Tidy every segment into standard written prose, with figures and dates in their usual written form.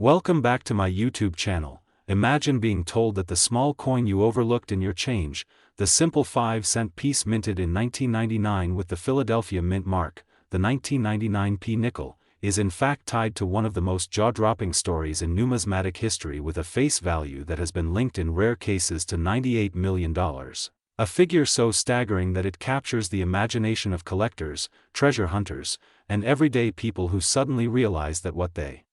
Welcome back to my YouTube channel. Imagine being told that the small coin you overlooked in your change, the simple 5-cent piece minted in 1999 with the Philadelphia Mint mark, the 1999p nickel, is in fact tied to one of the most jaw-dropping stories in numismatic history with a face value that has been linked in rare cases to $98 million. A figure so staggering that it captures the imagination of collectors, treasure hunters, and everyday people who suddenly realize that what they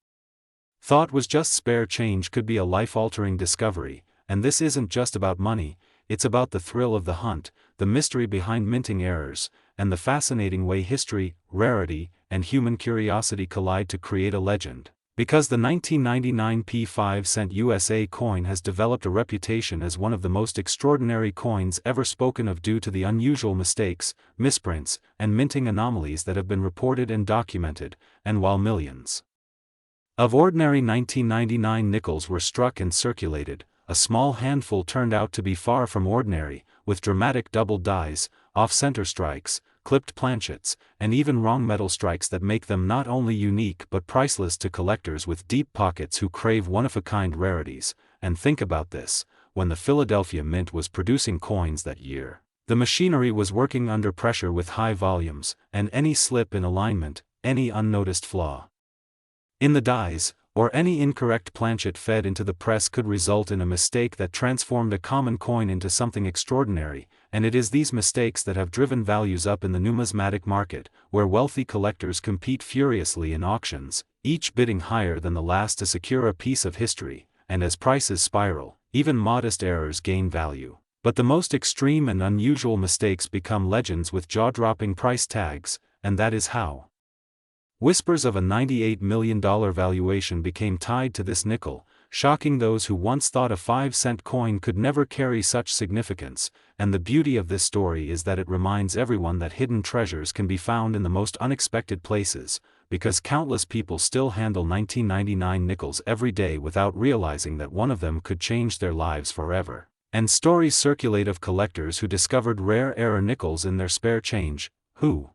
thought was just spare change could be a life-altering discovery. And this isn't just about money, it's about the thrill of the hunt, the mystery behind minting errors, and the fascinating way history, rarity, and human curiosity collide to create a legend. Because the 1999p 5-cent USA coin has developed a reputation as one of the most extraordinary coins ever spoken of due to the unusual mistakes, misprints, and minting anomalies that have been reported and documented, and while millions of ordinary 1999 nickels were struck and circulated, a small handful turned out to be far from ordinary, with dramatic double dies, off-center strikes, clipped planchets, and even wrong metal strikes that make them not only unique but priceless to collectors with deep pockets who crave one-of-a-kind rarities. And think about this, when the Philadelphia Mint was producing coins that year, the machinery was working under pressure with high volumes, and any slip in alignment, any unnoticed flaw in the dies, or any incorrect planchet fed into the press could result in a mistake that transformed a common coin into something extraordinary. And it is these mistakes that have driven values up in the numismatic market, where wealthy collectors compete furiously in auctions, each bidding higher than the last to secure a piece of history. And as prices spiral, even modest errors gain value. But the most extreme and unusual mistakes become legends with jaw-dropping price tags, and that is how whispers of a $98 million valuation became tied to this nickel, shocking those who once thought a 5-cent coin could never carry such significance. And the beauty of this story is that it reminds everyone that hidden treasures can be found in the most unexpected places, because countless people still handle 1999 nickels every day without realizing that one of them could change their lives forever. And stories circulate of collectors who discovered rare error nickels in their spare change, who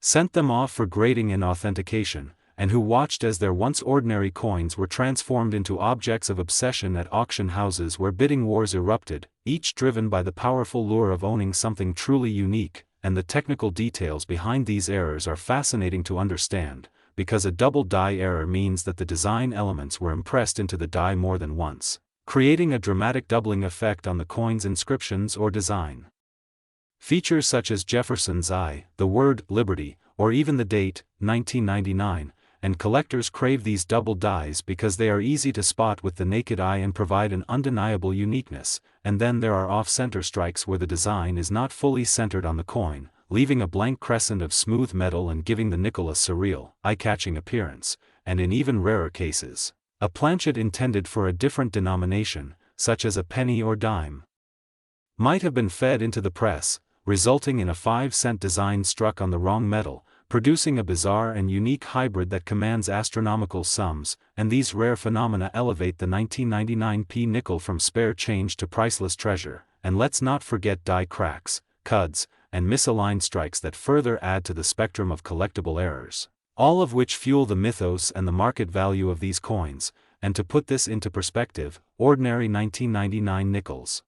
sent them off for grading and authentication, and who watched as their once ordinary coins were transformed into objects of obsession at auction houses where bidding wars erupted, each driven by the powerful lure of owning something truly unique. And the technical details behind these errors are fascinating to understand, because a double die error means that the design elements were impressed into the die more than once, creating a dramatic doubling effect on the coin's inscriptions or design. Features such as Jefferson's eye, the word liberty, or even the date, 1999, and collectors crave these double dies because they are easy to spot with the naked eye and provide an undeniable uniqueness. And then there are off-center strikes where the design is not fully centered on the coin, leaving a blank crescent of smooth metal and giving the nickel a surreal, eye-catching appearance. And in even rarer cases, a planchet intended for a different denomination, such as a penny or dime, might have been fed into the press, resulting in a 5-cent design struck on the wrong metal, producing a bizarre and unique hybrid that commands astronomical sums. And these rare phenomena elevate the 1999p nickel from spare change to priceless treasure. And let's not forget die cracks, cuds, and misaligned strikes that further add to the spectrum of collectible errors, all of which fuel the mythos and the market value of these coins. And to put this into perspective, ordinary 1999 nickels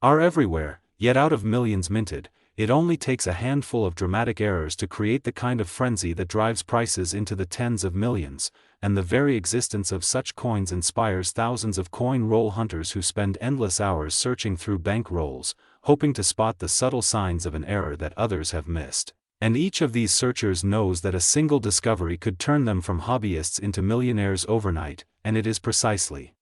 are everywhere. Yet out of millions minted, it only takes a handful of dramatic errors to create the kind of frenzy that drives prices into the tens of millions. And the very existence of such coins inspires thousands of coin roll hunters who spend endless hours searching through bank rolls, hoping to spot the subtle signs of an error that others have missed. And each of these searchers knows that a single discovery could turn them from hobbyists into millionaires overnight. And it is precisely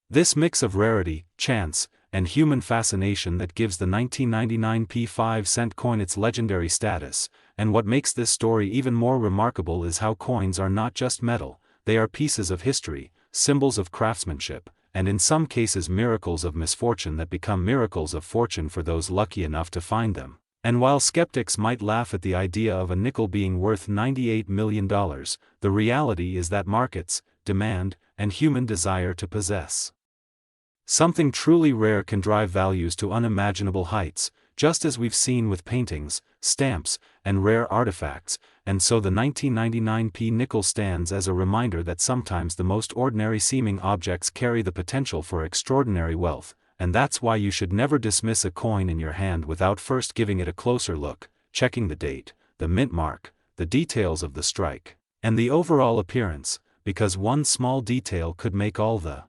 this mix of rarity, chance, and human fascination that gives the 1999p 5-cent coin its legendary status. And what makes this story even more remarkable is how coins are not just metal, they are pieces of history, symbols of craftsmanship, and in some cases miracles of misfortune that become miracles of fortune for those lucky enough to find them. And while skeptics might laugh at the idea of a nickel being worth $98 million, the reality is that markets, demand, and human desire to possess something truly rare can drive values to unimaginable heights. just as we've seen with paintings, stamps, and rare artifacts, and so the 1999p nickel stands as a reminder that sometimes the most ordinary-seeming objects carry the potential for extraordinary wealth, and that's why you should never dismiss a coin in your hand without first giving it a closer look, checking the date, the mint mark, the details of the strike, and the overall appearance, because one small detail could make all the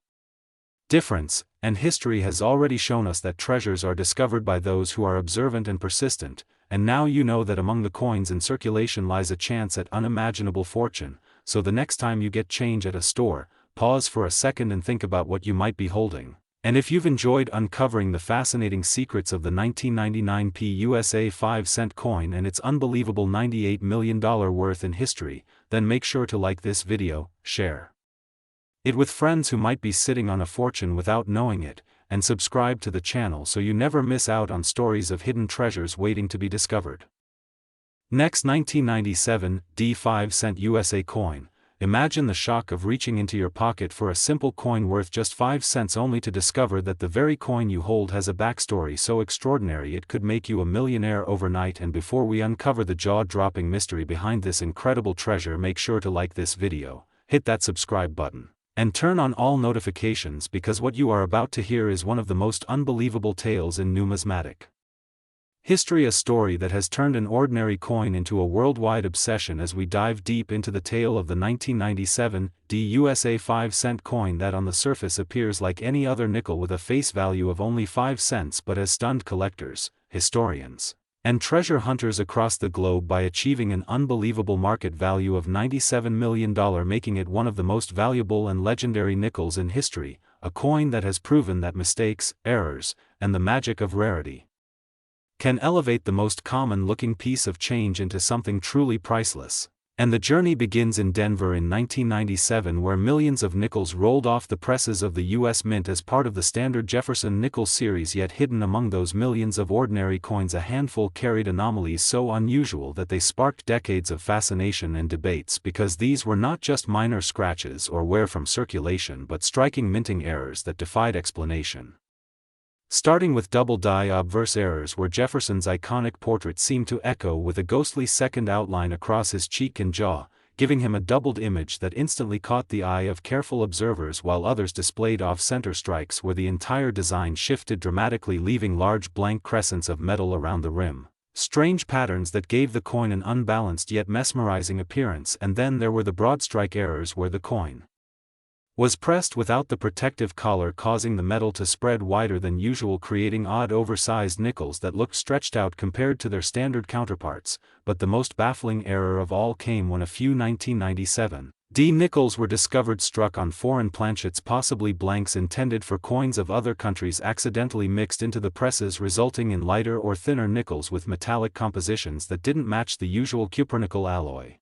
difference, and history has already shown us that treasures are discovered by those who are observant and persistent, and now you know that among the coins in circulation lies a chance at unimaginable fortune, so the next time you get change at a store, pause for a second and think about what you might be holding. And if you've enjoyed uncovering the fascinating secrets of the 1999p USA 5-cent coin and its unbelievable $98 million worth in history, then make sure to like this video, share it with friends who might be sitting on a fortune without knowing it, and subscribe to the channel so you never miss out on stories of hidden treasures waiting to be discovered. Next, 1997 D 5-cent USA coin. Imagine the shock of reaching into your pocket for a simple coin worth just 5 cents only to discover that the very coin you hold has a backstory so extraordinary it could make you a millionaire overnight. And before we uncover the jaw-dropping mystery behind this incredible treasure, make sure to like this video, hit that subscribe button, and turn on all notifications, because what you are about to hear is one of the most unbelievable tales in numismatic history, a story that has turned an ordinary coin into a worldwide obsession as we dive deep into the tale of the 1997 D USA 5-cent coin that on the surface appears like any other nickel with a face value of only 5 cents but has stunned collectors, historians, and treasure hunters across the globe by achieving an unbelievable market value of $97 million, making it one of the most valuable and legendary nickels in history, a coin that has proven that mistakes, errors, and the magic of rarity can elevate the most common-looking piece of change into something truly priceless. And the journey begins in Denver in 1997, where millions of nickels rolled off the presses of the U.S. Mint as part of the standard Jefferson nickel series. Yet hidden among those millions of ordinary coins, a handful carried anomalies so unusual that they sparked decades of fascination and debates, because these were not just minor scratches or wear from circulation but striking minting errors that defied explanation. Starting with double die obverse errors, where Jefferson's iconic portrait seemed to echo with a ghostly second outline across his cheek and jaw, giving him a doubled image that instantly caught the eye of careful observers, while others displayed off-center strikes where the entire design shifted dramatically, leaving large blank crescents of metal around the rim, strange patterns that gave the coin an unbalanced yet mesmerizing appearance. And then there were the broad strike errors, where the coin was pressed without the protective collar, causing the metal to spread wider than usual, creating odd oversized nickels that looked stretched out compared to their standard counterparts. But the most baffling error of all came when a few 1997 D nickels were discovered struck on foreign planchets, possibly blanks intended for coins of other countries, accidentally mixed into the presses, resulting in lighter or thinner nickels with metallic compositions that didn't match the usual cupronickel alloy.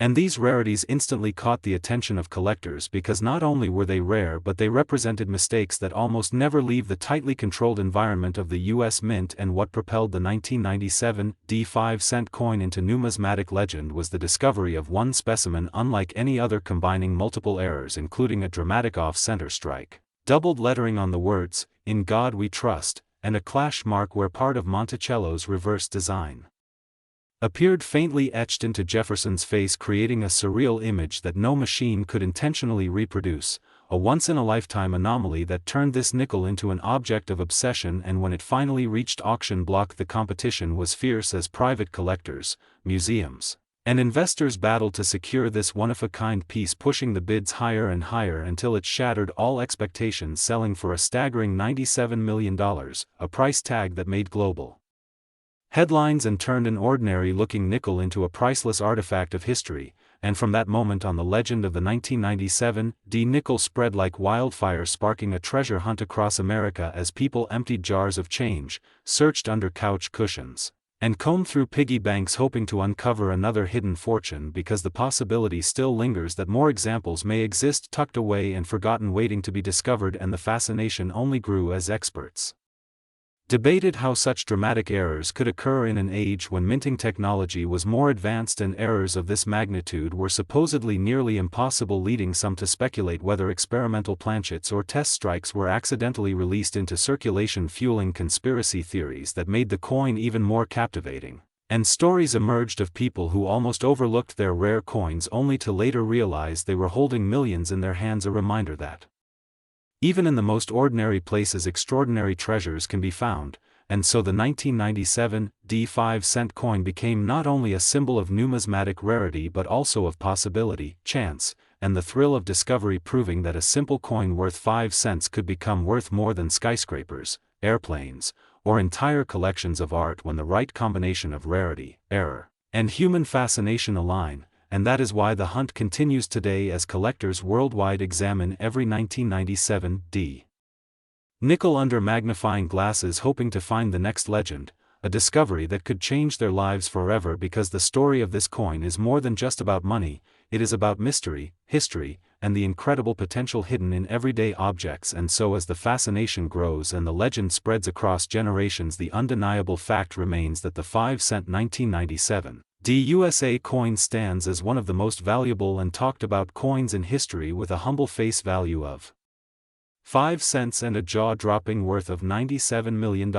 And these rarities instantly caught the attention of collectors, because not only were they rare but they represented mistakes that almost never leave the tightly controlled environment of the U.S. Mint. And what propelled the 1997 D 5-cent coin into numismatic legend was the discovery of one specimen unlike any other, combining multiple errors, including a dramatic off-center strike, doubled lettering on the words, "In God We Trust," and a clash mark where part of Monticello's reverse design appeared faintly etched into Jefferson's face, creating a surreal image that no machine could intentionally reproduce, a once-in-a-lifetime anomaly that turned this nickel into an object of obsession. And when it finally reached auction block, the competition was fierce as private collectors, museums, and investors battled to secure this one-of-a-kind piece, pushing the bids higher and higher until it shattered all expectations, selling for a staggering $97 million, a price tag that made global headlines and turned an ordinary-looking nickel into a priceless artifact of history. And from that moment on, the legend of the 1997 D nickel spread like wildfire, sparking a treasure hunt across America as people emptied jars of change, searched under couch cushions, and combed through piggy banks hoping to uncover another hidden fortune, because the possibility still lingers that more examples may exist tucked away and forgotten, waiting to be discovered. And the fascination only grew as experts debated how such dramatic errors could occur in an age when minting technology was more advanced and errors of this magnitude were supposedly nearly impossible, leading some to speculate whether experimental planchets or test strikes were accidentally released into circulation, fueling conspiracy theories that made the coin even more captivating. And stories emerged of people who almost overlooked their rare coins only to later realize they were holding millions in their hands, a reminder that even in the most ordinary places extraordinary treasures can be found. And so the 1997 5-cent coin became not only a symbol of numismatic rarity but also of possibility, chance, and the thrill of discovery, proving that a simple coin worth 5 cents could become worth more than skyscrapers, airplanes, or entire collections of art when the right combination of rarity, error, and human fascination align. And that is why the hunt continues today as collectors worldwide examine every 1997 nickel under magnifying glasses, hoping to find the next legend, a discovery that could change their lives forever, because the story of this coin is more than just about money. It is about mystery, history, and the incredible potential hidden in everyday objects. And so as the fascination grows and the legend spreads across generations, the undeniable fact remains that the 5-cent 1997 USA coin stands as one of the most valuable and talked about coins in history, with a humble face value of 5 cents and a jaw-dropping worth of $97 million.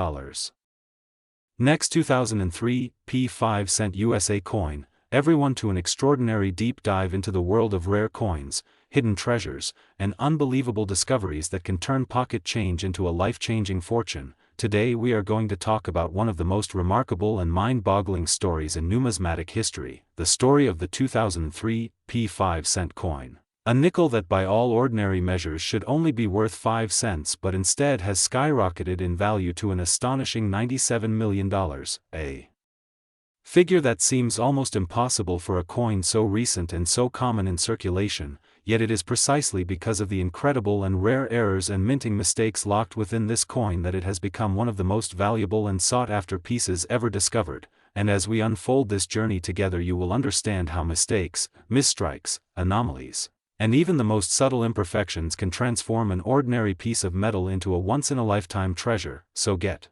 Next, 2003 5-cent USA coin, everyone to an extraordinary deep dive into the world of rare coins, hidden treasures, and unbelievable discoveries that can turn pocket change into a life-changing fortune. Today we are going to talk about one of the most remarkable and mind-boggling stories in numismatic history, the story of the 2003 5-cent coin. A nickel that by all ordinary measures should only be worth 5 cents but instead has skyrocketed in value to an astonishing $97 million, a figure that seems almost impossible for a coin so recent and so common in circulation. Yet it is precisely because of the incredible and rare errors and minting mistakes locked within this coin that it has become one of the most valuable and sought-after pieces ever discovered. And as we unfold this journey together, you will understand how mistakes, misstrikes, anomalies, and even the most subtle imperfections can transform an ordinary piece of metal into a once-in-a-lifetime treasure. So get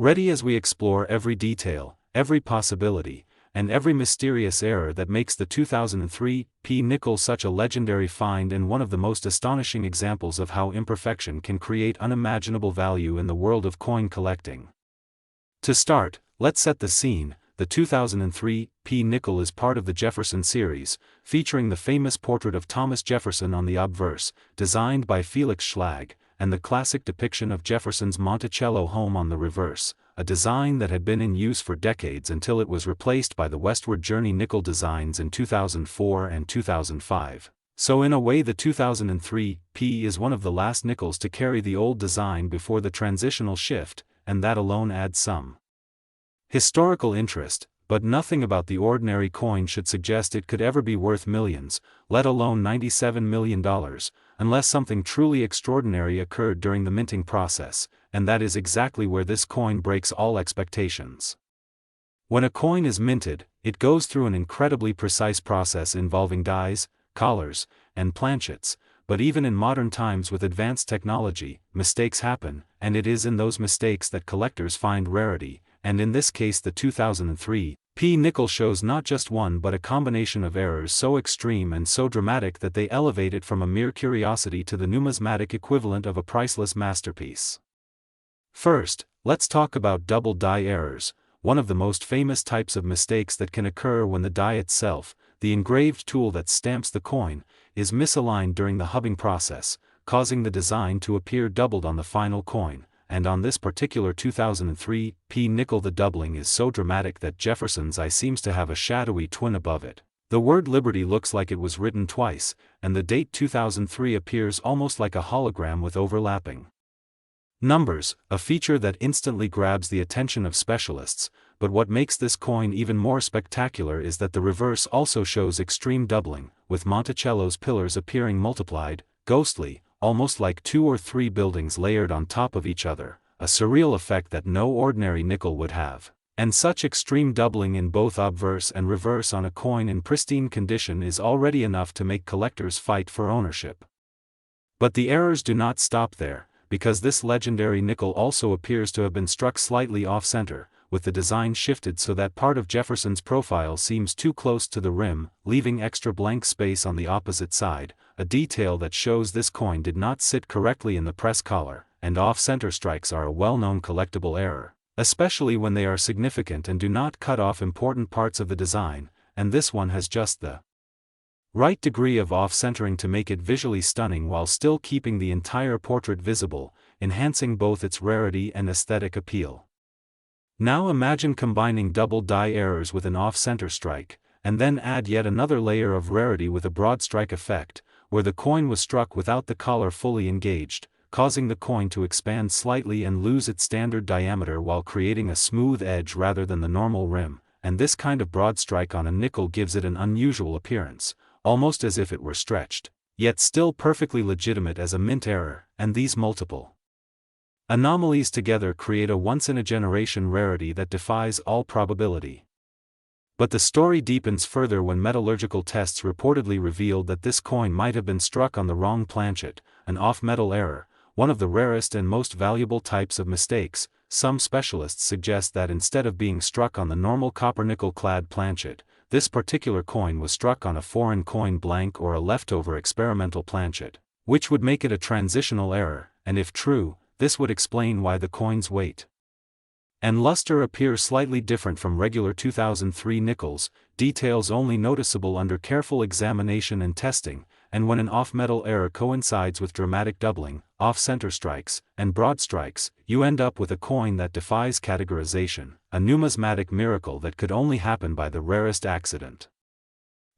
ready as we explore every detail, every possibility, and every mysterious error that makes the 2003 nickel such a legendary find and one of the most astonishing examples of how imperfection can create unimaginable value in the world of coin collecting. To start, let's set the scene. The 2003 nickel is part of the Jefferson series, featuring the famous portrait of Thomas Jefferson on the obverse, designed by Felix Schlag, and the classic depiction of Jefferson's Monticello home on the reverse, a design that had been in use for decades until it was replaced by the Westward Journey nickel designs in 2004 and 2005. So in a way the 2003 is one of the last nickels to carry the old design before the transitional shift, and that alone adds some historical interest, but nothing about the ordinary coin should suggest it could ever be worth millions, let alone $97 million, unless something truly extraordinary occurred during the minting process, and that is exactly where this coin breaks all expectations. When a coin is minted, it goes through an incredibly precise process involving dies, collars, and planchets, but even in modern times with advanced technology, mistakes happen, and it is in those mistakes that collectors find rarity. And in this case the 2003 nickel shows not just one but a combination of errors so extreme and so dramatic that they elevate it from a mere curiosity to the numismatic equivalent of a priceless masterpiece. First, let's talk about double die errors, one of the most famous types of mistakes that can occur when the die itself, the engraved tool that stamps the coin, is misaligned during the hubbing process, causing the design to appear doubled on the final coin. And on this particular 2003 nickel the doubling is so dramatic that Jefferson's eye seems to have a shadowy twin above it. The word Liberty looks like it was written twice, and the date 2003 appears almost like a hologram with overlapping numbers, a feature that instantly grabs the attention of specialists. But what makes this coin even more spectacular is that the reverse also shows extreme doubling, with Monticello's pillars appearing multiplied, ghostly, almost like 2 or 3 buildings layered on top of each other, a surreal effect that no ordinary nickel would have. And such extreme doubling in both obverse and reverse on a coin in pristine condition is already enough to make collectors fight for ownership. But the errors do not stop there. because this legendary nickel also appears to have been struck slightly off-center, with the design shifted so that part of Jefferson's profile seems too close to the rim, leaving extra blank space on the opposite side, a detail that shows this coin did not sit correctly in the press collar, and off-center strikes are a well-known collectible error, especially when they are significant and do not cut off important parts of the design, and this one has just the right degree of off-centering to make it visually stunning while still keeping the entire portrait visible, enhancing both its rarity and aesthetic appeal. Now imagine combining double die errors with an off-center strike, and then add yet another layer of rarity with a broad strike effect, where the coin was struck without the collar fully engaged, causing the coin to expand slightly and lose its standard diameter while creating a smooth edge rather than the normal rim, and this kind of broad strike on a nickel gives it an unusual appearance, almost as if it were stretched, yet still perfectly legitimate as a mint error, and these multiple anomalies together create a once-in-a-generation rarity that defies all probability. But the story deepens further when metallurgical tests reportedly revealed that this coin might have been struck on the wrong planchet, an off-metal error, one of the rarest and most valuable types of mistakes. Some specialists suggest that instead of being struck on the normal copper-nickel-clad planchet, this particular coin was struck on a foreign coin blank or a leftover experimental planchet, which would make it a transitional error, and if true, this would explain why the coin's weight and luster appear slightly different from regular 2003 nickels, details only noticeable under careful examination and testing, and when an off-metal error coincides with dramatic doubling, off-center strikes, and broad strikes, you end up with a coin that defies categorization, a numismatic miracle that could only happen by the rarest accident.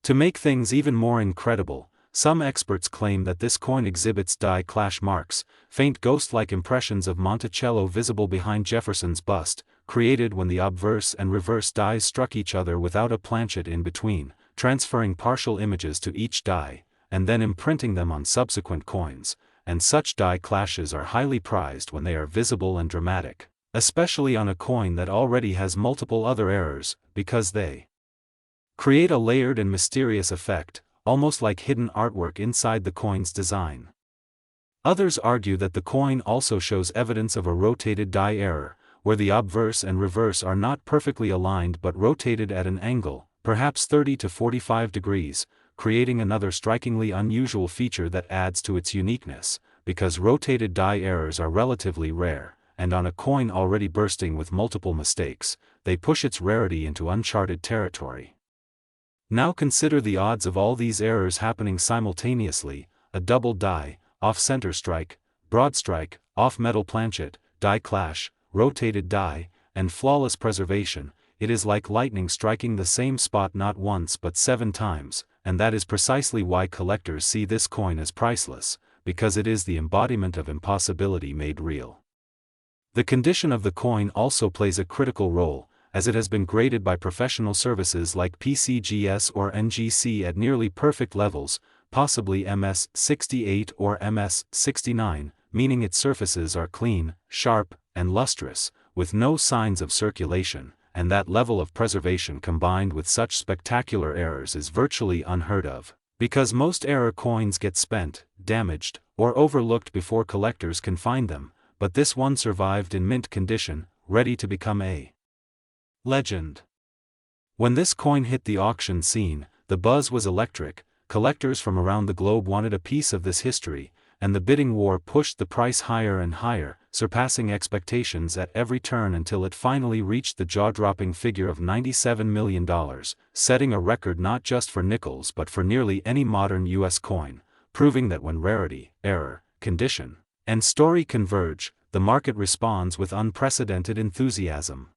To make things even more incredible, some experts claim that this coin exhibits die clash marks, faint ghost-like impressions of Monticello visible behind Jefferson's bust, created when the obverse and reverse dies struck each other without a planchet in between, transferring partial images to each die, and then imprinting them on subsequent coins, and such die clashes are highly prized when they are visible and dramatic, especially on a coin that already has multiple other errors, because they create a layered and mysterious effect, almost like hidden artwork inside the coin's design. Others argue that the coin also shows evidence of a rotated die error, where the obverse and reverse are not perfectly aligned but rotated at an angle, perhaps 30 to 45 degrees, creating another strikingly unusual feature that adds to its uniqueness, because rotated die errors are relatively rare, and on a coin already bursting with multiple mistakes, they push its rarity into uncharted territory. Now consider the odds of all these errors happening simultaneously: a double die, off-center strike, broad strike, off-metal planchet, die clash, rotated die, and flawless preservation. It is like lightning striking the same spot not once but 7 times, and that is precisely why collectors see this coin as priceless, because it is the embodiment of impossibility made real. The condition of the coin also plays a critical role, as it has been graded by professional services like PCGS or NGC at nearly perfect levels, possibly MS68 or MS69, meaning its surfaces are clean, sharp, and lustrous, with no signs of circulation, and that level of preservation combined with such spectacular errors is virtually unheard of, because most error coins get spent, damaged, or overlooked before collectors can find them, but this one survived in mint condition, ready to become a legend. When this coin hit the auction scene, the buzz was electric. Collectors from around the globe wanted a piece of this history, and the bidding war pushed the price higher and higher, surpassing expectations at every turn until it finally reached the jaw-dropping figure of $97 million, setting a record not just for nickels but for nearly any modern U.S. coin, proving that when rarity, error, condition, and story converge, the market responds with unprecedented enthusiasm.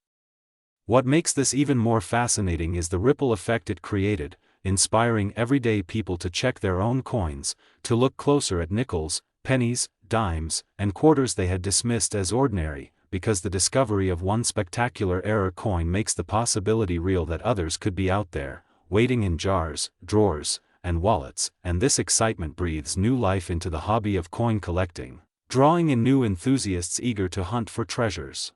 What makes this even more fascinating is the ripple effect it created, inspiring everyday people to check their own coins, to look closer at nickels, pennies, dimes, and quarters they had dismissed as ordinary, because the discovery of one spectacular error coin makes the possibility real that others could be out there, waiting in jars, drawers, and wallets, and this excitement breathes new life into the hobby of coin collecting, drawing in new enthusiasts eager to hunt for treasures.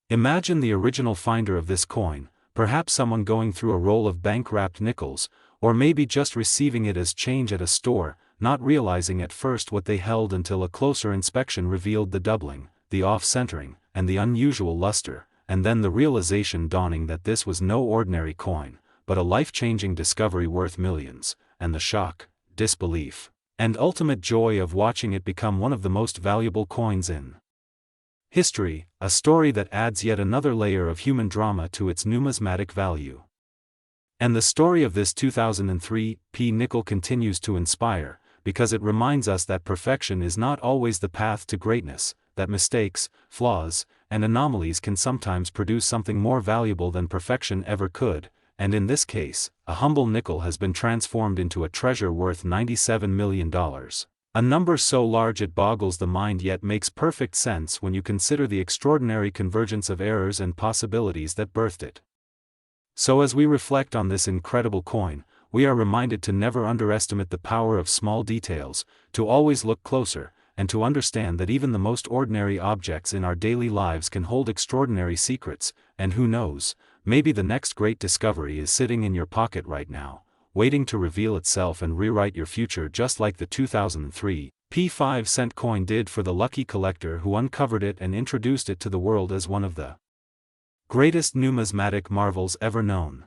Imagine the original finder of this coin, perhaps someone going through a roll of bank-wrapped nickels, or maybe just receiving it as change at a store, not realizing at first what they held until a closer inspection revealed the doubling, the off-centering, and the unusual luster, and then the realization dawning that this was no ordinary coin, but a life-changing discovery worth millions, and the shock, disbelief, and ultimate joy of watching it become one of the most valuable coins in history, a story that adds yet another layer of human drama to its numismatic value. And the story of this 2003 P nickel continues to inspire, because it reminds us that perfection is not always the path to greatness, that mistakes, flaws, and anomalies can sometimes produce something more valuable than perfection ever could, and in this case, a humble nickel has been transformed into a treasure worth $97 million. A number so large it boggles the mind yet makes perfect sense when you consider the extraordinary convergence of errors and possibilities that birthed it. So as we reflect on this incredible coin, we are reminded to never underestimate the power of small details, to always look closer, and to understand that even the most ordinary objects in our daily lives can hold extraordinary secrets, and who knows, maybe the next great discovery is sitting in your pocket right now, waiting to reveal itself and rewrite your future just like the 2003 P 5-cent coin did for the lucky collector who uncovered it and introduced it to the world as one of the greatest numismatic marvels ever known.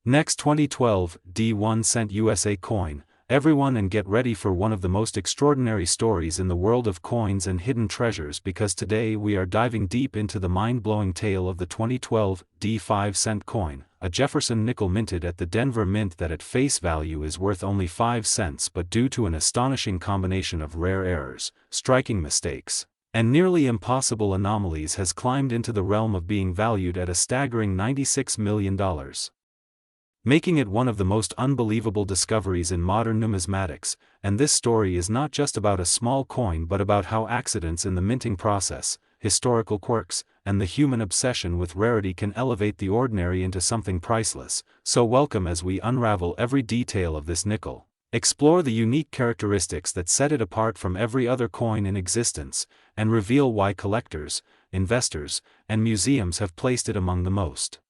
Next, 2012 D1 cent USA coin, everyone, and get ready for one of the most extraordinary stories in the world of coins and hidden treasures, because today we are diving deep into the mind-blowing tale of the 2012 D5 cent coin, a Jefferson nickel minted at the Denver Mint that at face value is worth only 5 cents, but due to an astonishing combination of rare errors, striking mistakes, and nearly impossible anomalies has climbed into the realm of being valued at a staggering $96 million. Making it one of the most unbelievable discoveries in modern numismatics. And this story is not just about a small coin but about how accidents in the minting process, historical quirks, and the human obsession with rarity can elevate the ordinary into something priceless. So welcome as we unravel every detail of this nickel, explore the unique characteristics that set it apart from every other coin in existence, and reveal why collectors, investors, and museums have placed it among the most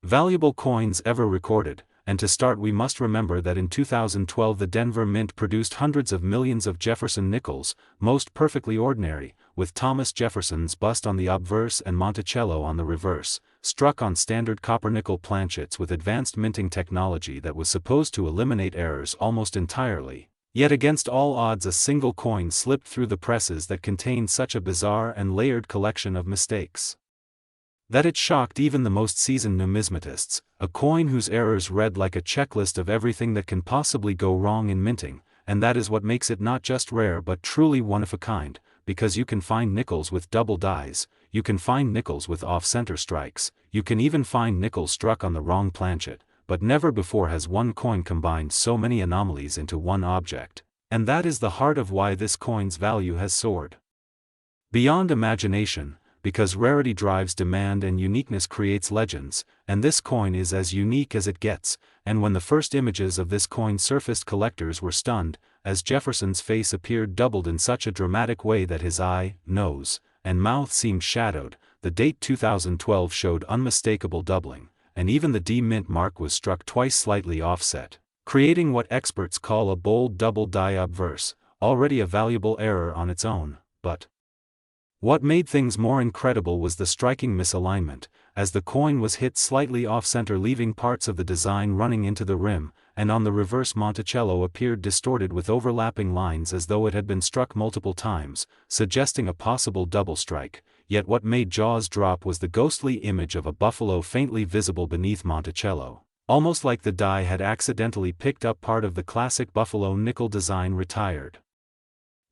valuable coins ever recorded. And to start, we must remember that in 2012 the Denver Mint produced hundreds of millions of Jefferson nickels, most perfectly ordinary, with Thomas Jefferson's bust on the obverse and Monticello on the reverse, struck on standard copper-nickel planchets with advanced minting technology that was supposed to eliminate errors almost entirely. Yet against all odds a single coin slipped through the presses that contained such a bizarre and layered collection of mistakes that it shocked even the most seasoned numismatists, a coin whose errors read like a checklist of everything that can possibly go wrong in minting, and that is what makes it not just rare but truly one of a kind, because you can find nickels with double dies, you can find nickels with off-center strikes, you can even find nickels struck on the wrong planchet, but never before has one coin combined so many anomalies into one object, and that is the heart of why this coin's value has soared beyond imagination. Because rarity drives demand and uniqueness creates legends, and this coin is as unique as it gets. And when the first images of this coin surfaced, collectors were stunned, as Jefferson's face appeared doubled in such a dramatic way that his eye, nose, and mouth seemed shadowed. The date 2012 showed unmistakable doubling, and even the D mint mark was struck twice slightly offset, creating what experts call a bold double die obverse, already a valuable error on its own. But what made things more incredible was the striking misalignment, as the coin was hit slightly off-center, leaving parts of the design running into the rim, and on the reverse Monticello appeared distorted with overlapping lines as though it had been struck multiple times, suggesting a possible double strike. Yet what made jaws drop was the ghostly image of a buffalo faintly visible beneath Monticello, almost like the die had accidentally picked up part of the classic buffalo nickel design retired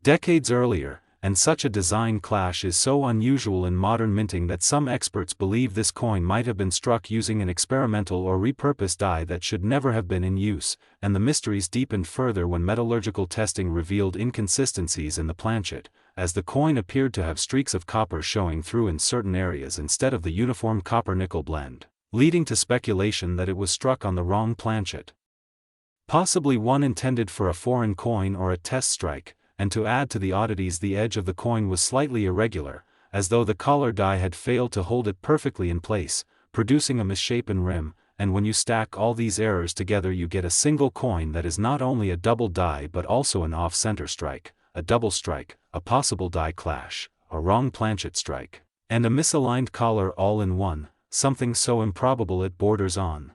decades earlier. And such a design clash is so unusual in modern minting that some experts believe this coin might have been struck using an experimental or repurposed die that should never have been in use, and the mysteries deepened further when metallurgical testing revealed inconsistencies in the planchet, as the coin appeared to have streaks of copper showing through in certain areas instead of the uniform copper-nickel blend, leading to speculation that it was struck on the wrong planchet, possibly one intended for a foreign coin or a test strike. And to add to the oddities, the edge of the coin was slightly irregular, as though the collar die had failed to hold it perfectly in place, producing a misshapen rim. and when you stack all these errors together you get a single coin that is not only a double die but also an off-center strike, a double strike, a possible die clash, a wrong planchet strike, and a misaligned collar all in one, something so improbable it borders on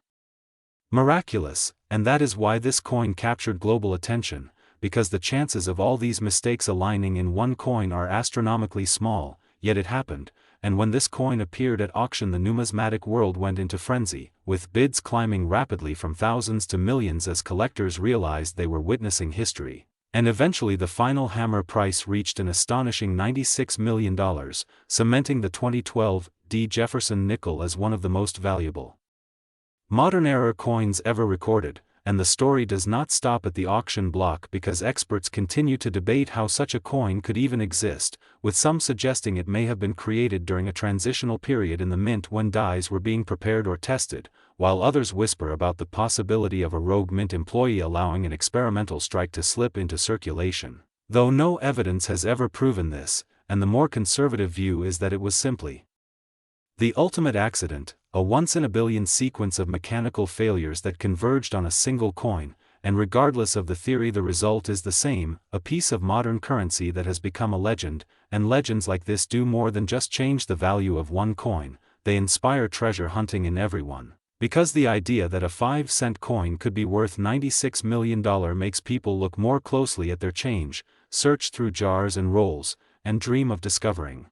miraculous, and that is why this coin captured global attention, because the chances of all these mistakes aligning in one coin are astronomically small, yet it happened, and when this coin appeared at auction the numismatic world went into frenzy, with bids climbing rapidly from thousands to millions as collectors realized they were witnessing history. And eventually the final hammer price reached an astonishing $96 million, cementing the 2012 Jefferson nickel as one of the most valuable modern era coins ever recorded, and the story does not stop at the auction block because experts continue to debate how such a coin could even exist, with some suggesting it may have been created during a transitional period in the mint when dies were being prepared or tested, while others whisper about the possibility of a rogue mint employee allowing an experimental strike to slip into circulation, though no evidence has ever proven this, and the more conservative view is that it was simply the ultimate accident, a once-in-a-billion sequence of mechanical failures that converged on a single coin, and regardless of the theory the result is the same, a piece of modern currency that has become a legend, and legends like this do more than just change the value of one coin, they inspire treasure hunting in everyone. Because the idea that a 5-cent coin could be worth $96 million makes people look more closely at their change, search through jars and rolls, and dream of discovering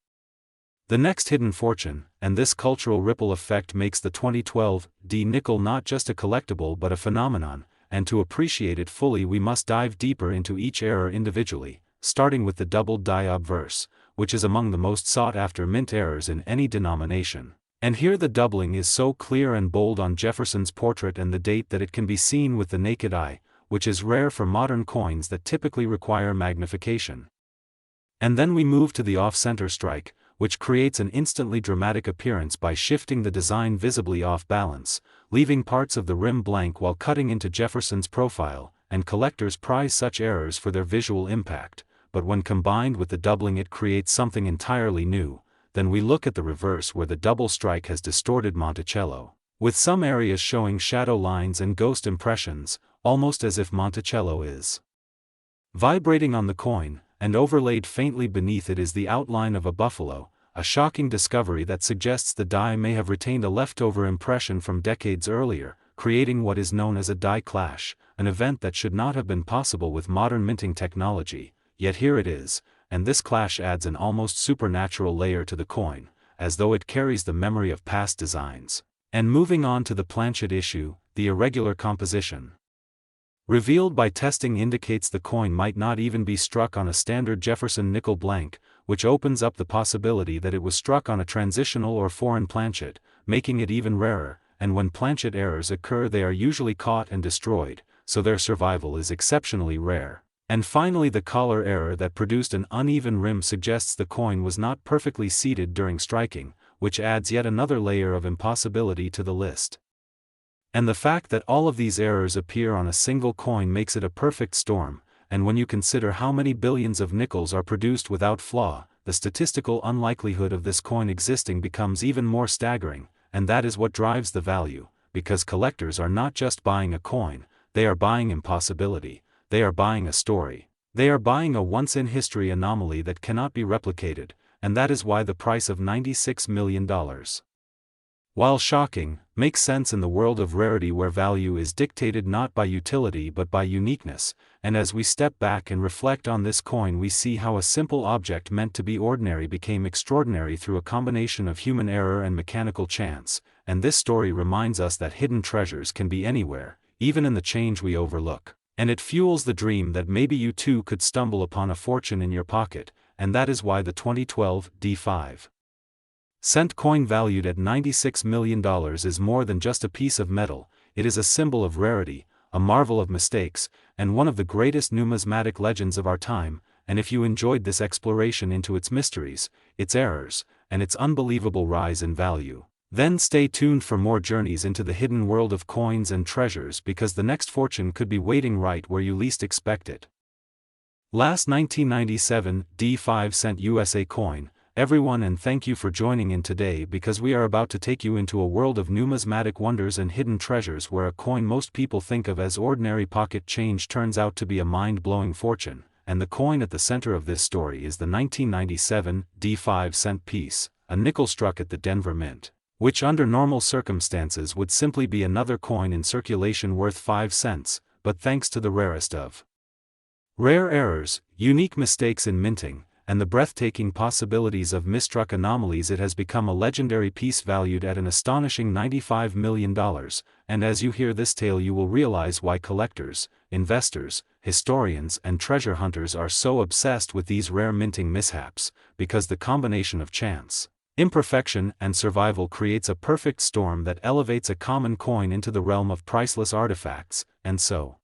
the next hidden fortune, and this cultural ripple effect makes the 2012 nickel not just a collectible but a phenomenon, and to appreciate it fully we must dive deeper into each error individually, starting with the double die obverse, which is among the most sought-after mint errors in any denomination. And here the doubling is so clear and bold on Jefferson's portrait and the date that it can be seen with the naked eye, which is rare for modern coins that typically require magnification. And then we move to the off-center strike, which creates an instantly dramatic appearance by shifting the design visibly off balance, leaving parts of the rim blank while cutting into Jefferson's profile, and collectors prize such errors for their visual impact, but when combined with the doubling it creates something entirely new. Then we look at the reverse where the double strike has distorted Monticello, with some areas showing shadow lines and ghost impressions, almost as if Monticello is vibrating on the coin, and overlaid faintly beneath it is the outline of a buffalo, a shocking discovery that suggests the die may have retained a leftover impression from decades earlier, creating what is known as a die clash, an event that should not have been possible with modern minting technology, yet here it is, and this clash adds an almost supernatural layer to the coin, as though it carries the memory of past designs. And moving on to the planchet issue, the irregular composition revealed by testing indicates the coin might not even be struck on a standard Jefferson nickel blank, which opens up the possibility that it was struck on a transitional or foreign planchet, making it even rarer, and when planchet errors occur they are usually caught and destroyed, so their survival is exceptionally rare. And finally the collar error that produced an uneven rim suggests the coin was not perfectly seated during striking, which adds yet another layer of impossibility to the list. And the fact that all of these errors appear on a single coin makes it a perfect storm, and when you consider how many billions of nickels are produced without flaw, the statistical unlikelihood of this coin existing becomes even more staggering, and that is what drives the value, because collectors are not just buying a coin, they are buying impossibility, they are buying a story, they are buying a once-in-history anomaly that cannot be replicated, and that is why the price of $96 million, while shocking, makes sense in the world of rarity where value is dictated not by utility but by uniqueness, and as we step back and reflect on this coin we see how a simple object meant to be ordinary became extraordinary through a combination of human error and mechanical chance, and this story reminds us that hidden treasures can be anywhere, even in the change we overlook, and it fuels the dream that maybe you too could stumble upon a fortune in your pocket, and that is why the 2012 5-cent coin valued at $96 million is more than just a piece of metal, it is a symbol of rarity, a marvel of mistakes, and one of the greatest numismatic legends of our time. And if you enjoyed this exploration into its mysteries, its errors, and its unbelievable rise in value, then stay tuned for more journeys into the hidden world of coins and treasures because the next fortune could be waiting right where you least expect it. Last 1997 5-cent USA coin, everyone, and thank you for joining in today because we are about to take you into a world of numismatic wonders and hidden treasures where a coin most people think of as ordinary pocket change turns out to be a mind-blowing fortune, and the coin at the center of this story is the 1997 5-cent piece, a nickel struck at the Denver Mint, which under normal circumstances would simply be another coin in circulation worth 5 cents, but thanks to the rarest of rare errors, unique mistakes in minting, and the breathtaking possibilities of misstruck anomalies, it has become a legendary piece valued at an astonishing $95 million, and as you hear this tale you will realize why collectors, investors, historians and treasure hunters are so obsessed with these rare minting mishaps, because the combination of chance, imperfection and survival creates a perfect storm that elevates a common coin into the realm of priceless artifacts, and so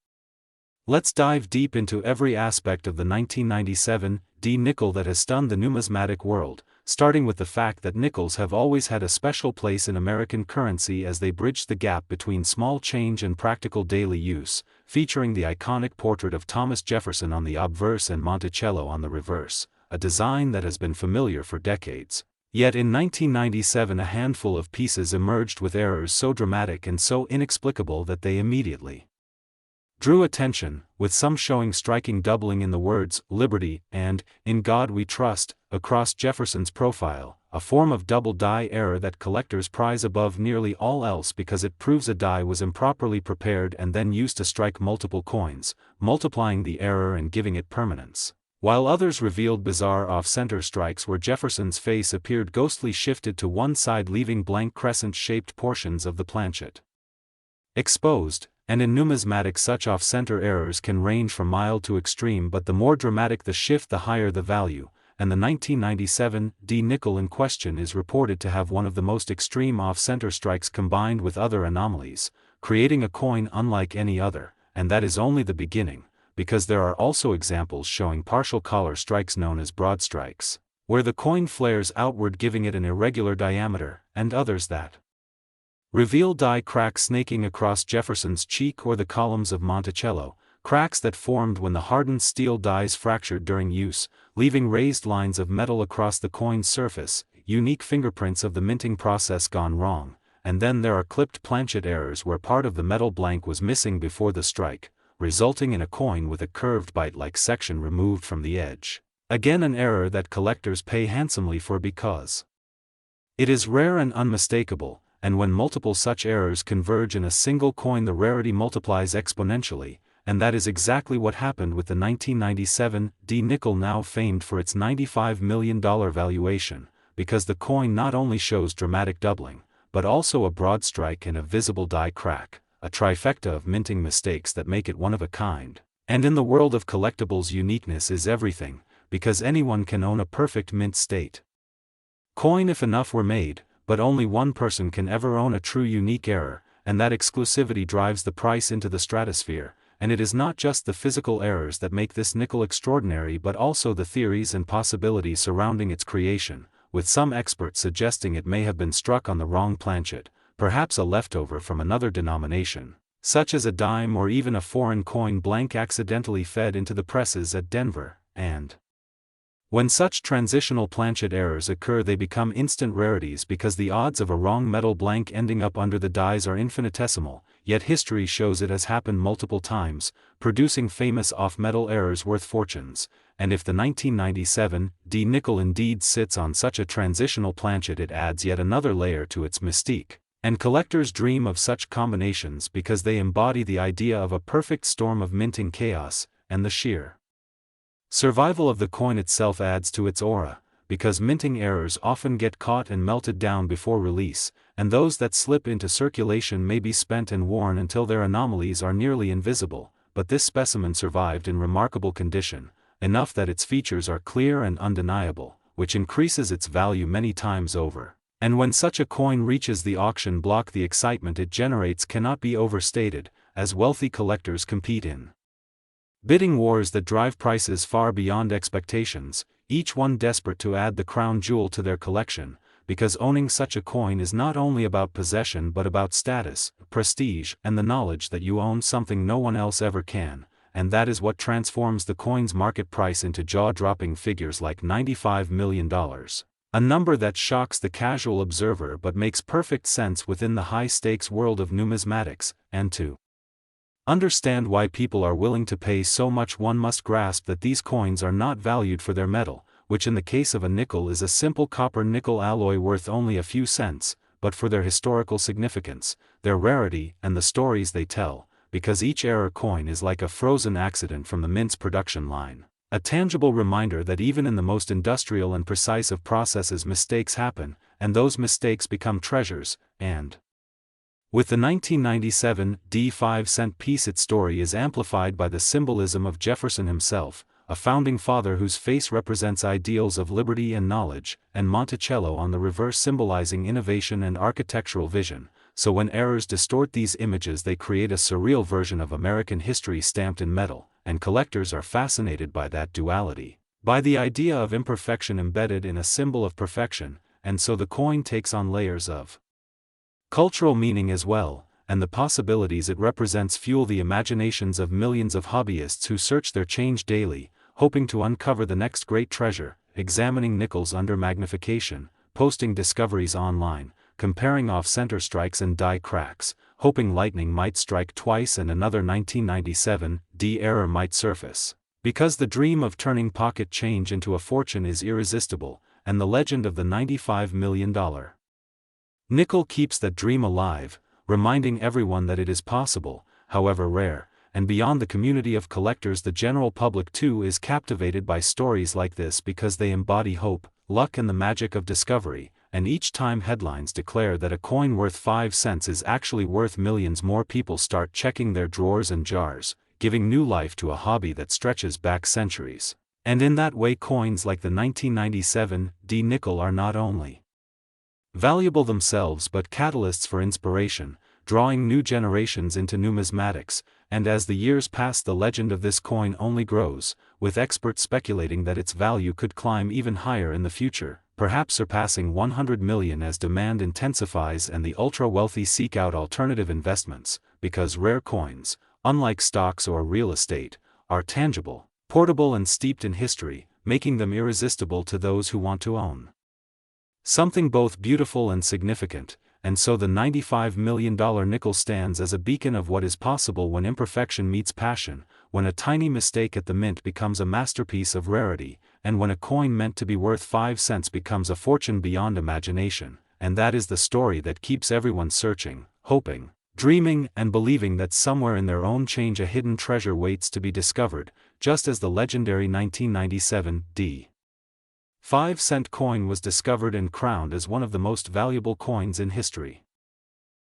let's dive deep into every aspect of the 1997 nickel that has stunned the numismatic world, starting with the fact that nickels have always had a special place in American currency as they bridged the gap between small change and practical daily use, featuring the iconic portrait of Thomas Jefferson on the obverse and Monticello on the reverse, a design that has been familiar for decades. Yet in 1997 a handful of pieces emerged with errors so dramatic and so inexplicable that they immediately drew attention, with some showing striking doubling in the words "Liberty" and "In God We Trust" across Jefferson's profile, a form of double die error that collectors prize above nearly all else because it proves a die was improperly prepared and then used to strike multiple coins, multiplying the error and giving it permanence. While others revealed bizarre off-center strikes where Jefferson's face appeared ghostly shifted to one side, leaving blank crescent-shaped portions of the planchet exposed. And in numismatics such off-center errors can range from mild to extreme, but the more dramatic the shift the higher the value, and the 1997 nickel in question is reported to have one of the most extreme off-center strikes combined with other anomalies, creating a coin unlike any other, and that is only the beginning, because there are also examples showing partial collar strikes known as broad strikes, where the coin flares outward giving it an irregular diameter, and others that reveal die cracks snaking across Jefferson's cheek or the columns of Monticello, cracks that formed when the hardened steel dies fractured during use, leaving raised lines of metal across the coin's surface, unique fingerprints of the minting process gone wrong, and then there are clipped planchet errors where part of the metal blank was missing before the strike, resulting in a coin with a curved bite-like section removed from the edge. Again an error that collectors pay handsomely for because it is rare and unmistakable, and when multiple such errors converge in a single coin the rarity multiplies exponentially, and that is exactly what happened with the 1997 nickel, now famed for its $95 million valuation, because the coin not only shows dramatic doubling, but also a broad strike and a visible die crack, a trifecta of minting mistakes that make it one of a kind. And in the world of collectibles uniqueness is everything, because anyone can own a perfect mint state coin if enough were made, but only one person can ever own a true unique error, and that exclusivity drives the price into the stratosphere, and it is not just the physical errors that make this nickel extraordinary but also the theories and possibilities surrounding its creation, with some experts suggesting it may have been struck on the wrong planchet, perhaps a leftover from another denomination, such as a dime or even a foreign coin blank accidentally fed into the presses at Denver, and when such transitional planchet errors occur they become instant rarities because the odds of a wrong metal blank ending up under the dies are infinitesimal, yet history shows it has happened multiple times, producing famous off-metal errors worth fortunes, and if the 1997 nickel indeed sits on such a transitional planchet it adds yet another layer to its mystique, and collectors dream of such combinations because they embody the idea of a perfect storm of minting chaos, and the sheer survival of the coin itself adds to its aura, because minting errors often get caught and melted down before release, and those that slip into circulation may be spent and worn until their anomalies are nearly invisible, but this specimen survived in remarkable condition, enough that its features are clear and undeniable, which increases its value many times over. And when such a coin reaches the auction block the excitement it generates cannot be overstated, as wealthy collectors compete in bidding wars that drive prices far beyond expectations, each one desperate to add the crown jewel to their collection, because owning such a coin is not only about possession but about status, prestige, and the knowledge that you own something no one else ever can, and that is what transforms the coin's market price into jaw-dropping figures like $95 million. A number that shocks the casual observer but makes perfect sense within the high-stakes world of numismatics, and to understand why people are willing to pay so much, one must grasp that these coins are not valued for their metal, which in the case of a nickel is a simple copper-nickel alloy worth only a few cents, but for their historical significance, their rarity, and the stories they tell, because each error coin is like a frozen accident from the mint's production line. A tangible reminder that even in the most industrial and precise of processes mistakes happen, and those mistakes become treasures, and with the 1997 5-cent piece, its story is amplified by the symbolism of Jefferson himself, a founding father whose face represents ideals of liberty and knowledge, and Monticello on the reverse symbolizing innovation and architectural vision. So when errors distort these images, they create a surreal version of American history stamped in metal, and collectors are fascinated by that duality, by the idea of imperfection embedded in a symbol of perfection, and so the coin takes on layers of cultural meaning as well, and the possibilities it represents fuel the imaginations of millions of hobbyists who search their change daily, hoping to uncover the next great treasure, examining nickels under magnification, posting discoveries online, comparing off-center strikes and die cracks, hoping lightning might strike twice and another 1997 error might surface. Because the dream of turning pocket change into a fortune is irresistible, and the legend of the $95 million nickel keeps that dream alive, reminding everyone that it is possible, however rare, and beyond the community of collectors, the general public too is captivated by stories like this because they embody hope, luck, and the magic of discovery, and each time headlines declare that a coin worth 5 cents is actually worth millions, more people start checking their drawers and jars, giving new life to a hobby that stretches back centuries. And in that way, coins like the 1997 nickel are not only valuable themselves but catalysts for inspiration, drawing new generations into numismatics, and as the years pass, the legend of this coin only grows, with experts speculating that its value could climb even higher in the future, perhaps surpassing 100 million as demand intensifies and the ultra-wealthy seek out alternative investments, because rare coins, unlike stocks or real estate, are tangible, portable, and steeped in history, making them irresistible to those who want to own something both beautiful and significant. And so the $95 million nickel stands as a beacon of what is possible when imperfection meets passion, when a tiny mistake at the mint becomes a masterpiece of rarity, and when a coin meant to be worth 5 cents becomes a fortune beyond imagination. And that is the story that keeps everyone searching, hoping, dreaming, and believing that somewhere in their own change a hidden treasure waits to be discovered, just as the legendary 1997 5-cent coin was discovered and crowned as one of the most valuable coins in history.